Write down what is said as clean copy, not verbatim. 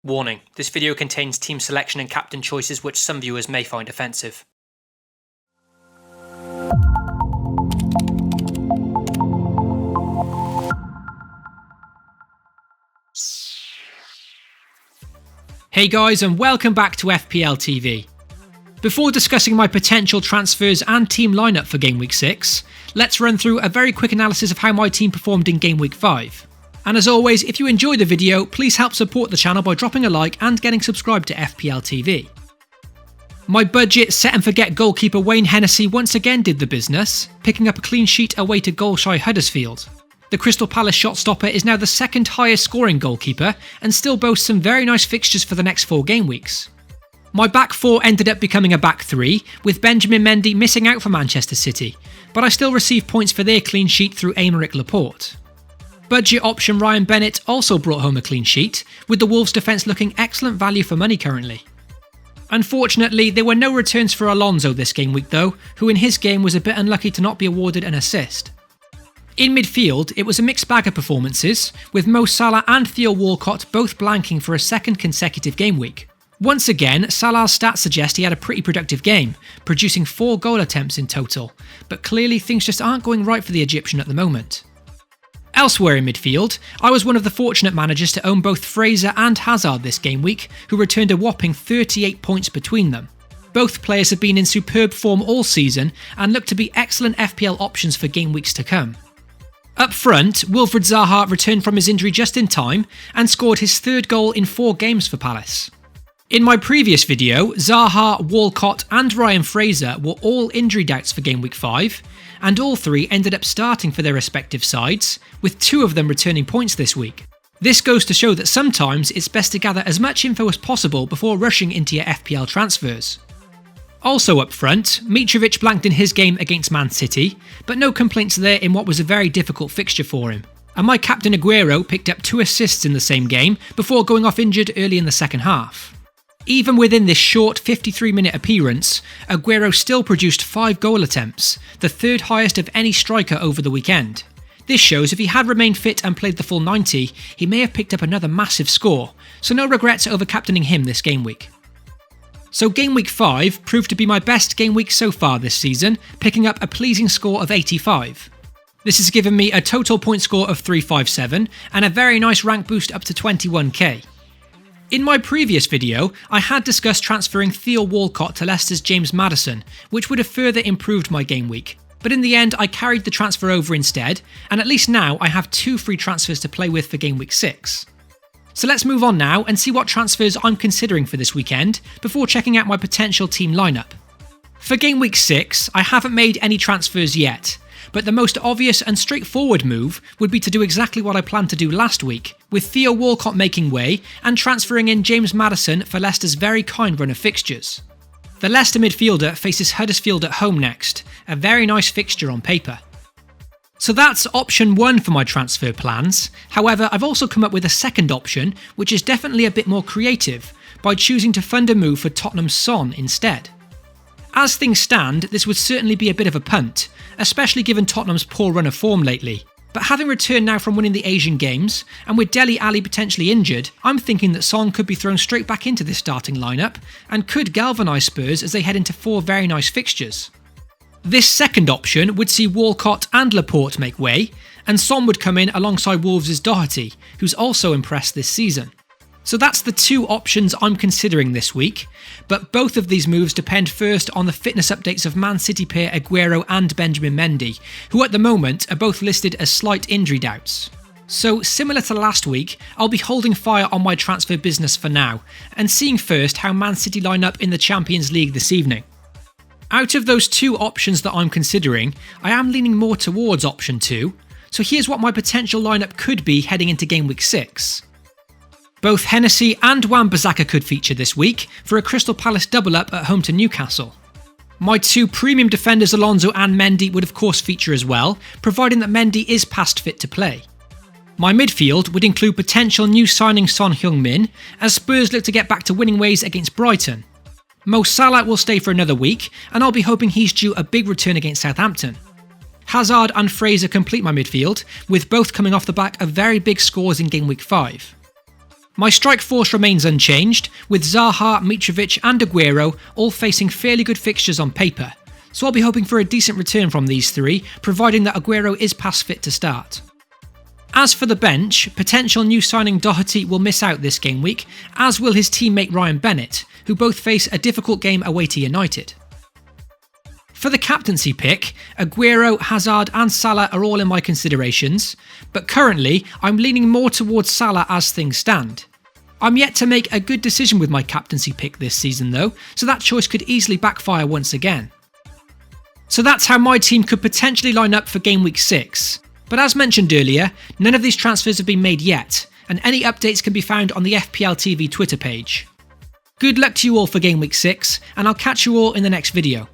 Warning, this video contains team selection and captain choices which some viewers may find offensive. Hey guys, and welcome back to FPL TV. Before discussing my potential transfers and team lineup for Game Week 6, let's run through a very quick analysis of how my team performed in Game Week 5. And as always, if you enjoyed the video, please help support the channel by dropping a like and getting subscribed to FPL TV. My budget set and forget goalkeeper Wayne Hennessy once again did the business, picking up a clean sheet away to goal-shy Huddersfield. The Crystal Palace shot stopper is now the second highest scoring goalkeeper and still boasts some very nice fixtures for the next 4 game weeks. My back 4 ended up becoming a back 3, with Benjamin Mendy missing out for Manchester City, but I still received points for their clean sheet through Aymeric Laporte. Budget option Ryan Bennett also brought home a clean sheet, with the Wolves defence looking excellent value for money currently. Unfortunately, there were no returns for Alonso this game week though, who in his game was a bit unlucky to not be awarded an assist. In midfield, it was a mixed bag of performances, with Mo Salah and Theo Walcott both blanking for a second consecutive game week. Once again, Salah's stats suggest he had a pretty productive game, producing 4 goal attempts in total, but clearly things just aren't going right for the Egyptian at the moment. Elsewhere in midfield, I was one of the fortunate managers to own both Fraser and Hazard this game week, who returned a whopping 38 points between them. Both players have been in superb form all season and look to be excellent FPL options for game weeks to come. Up front, Wilfried Zaha returned from his injury just in time and scored his 3rd goal in 4 games for Palace. In my previous video, Zaha, Walcott and Ryan Fraser were all injury doubts for Game Week 5, and all 3 ended up starting for their respective sides, with 2 of them returning points this week. This goes to show that sometimes it's best to gather as much info as possible before rushing into your FPL transfers. Also up front, Mitrovic blanked in his game against Man City, but no complaints there in what was a very difficult fixture for him. And my captain Aguero picked up 2 assists in the same game before going off injured early in the second half. Even within this short 53-minute appearance, Aguero still produced 5 goal attempts, the 3rd highest of any striker over the weekend. This shows if he had remained fit and played the full 90, he may have picked up another massive score, so no regrets over captaining him this game week. So Game Week 5 proved to be my best game week so far this season, picking up a pleasing score of 85. This has given me a total point score of 357 and a very nice rank boost up to 21k. In my previous video, I had discussed transferring Theo Walcott to Leicester's James Maddison, which would have further improved my game week, but in the end I carried the transfer over instead, and at least now I have 2 free transfers to play with for Game Week 6. So let's move on now and see what transfers I'm considering for this weekend, before checking out my potential team lineup. For Game Week 6, I haven't made any transfers yet, but the most obvious and straightforward move would be to do exactly what I planned to do last week, with Theo Walcott making way and transferring in James Maddison for Leicester's very kind run of fixtures. The Leicester midfielder faces Huddersfield at home next, a very nice fixture on paper. So that's option 1 for my transfer plans. However, I've also come up with a second option, which is definitely a bit more creative, by choosing to fund a move for Tottenham's Son instead. As things stand, this would certainly be a bit of a punt, especially given Tottenham's poor run of form lately. But having returned now from winning the Asian Games, and with Dele Alli potentially injured, I'm thinking that Son could be thrown straight back into this starting lineup, and could galvanise Spurs as they head into 4 very nice fixtures. This second option would see Walcott and Laporte make way, and Son would come in alongside Wolves' Doherty, who's also impressed this season. So that's the 2 options I'm considering this week, but both of these moves depend first on the fitness updates of Man City pair Aguero and Benjamin Mendy, who at the moment are both listed as slight injury doubts. So similar to last week, I'll be holding fire on my transfer business for now, and seeing first how Man City line up in the Champions League this evening. Out of those 2 options that I'm considering, I am leaning more towards option 2, so here's what my potential lineup could be heading into Game Week 6. Both Hennessy and Wan-Bissaka could feature this week for a Crystal Palace double-up at home to Newcastle. My 2 premium defenders Alonso and Mendy would of course feature as well, providing that Mendy is past fit to play. My midfield would include potential new signing Son Heung-min, as Spurs look to get back to winning ways against Brighton. Mo Salah will stay for another week, and I'll be hoping he's due a big return against Southampton. Hazard and Fraser complete my midfield, with both coming off the back of very big scores in Game Week 5. My strike force remains unchanged, with Zaha, Mitrovic and Aguero all facing fairly good fixtures on paper, so I'll be hoping for a decent return from these three, providing that Aguero is pass fit to start. As for the bench, potential new signing Doherty will miss out this game week, as will his teammate Ryan Bennett, who both face a difficult game away to United. For the captaincy pick, Aguero, Hazard and Salah are all in my considerations, but currently I'm leaning more towards Salah as things stand. I'm yet to make a good decision with my captaincy pick this season though, so that choice could easily backfire once again. So that's how my team could potentially line up for game week 6. But as mentioned earlier, none of these transfers have been made yet, and any updates can be found on the FPL TV Twitter page. Good luck to you all for game week 6, and I'll catch you all in the next video.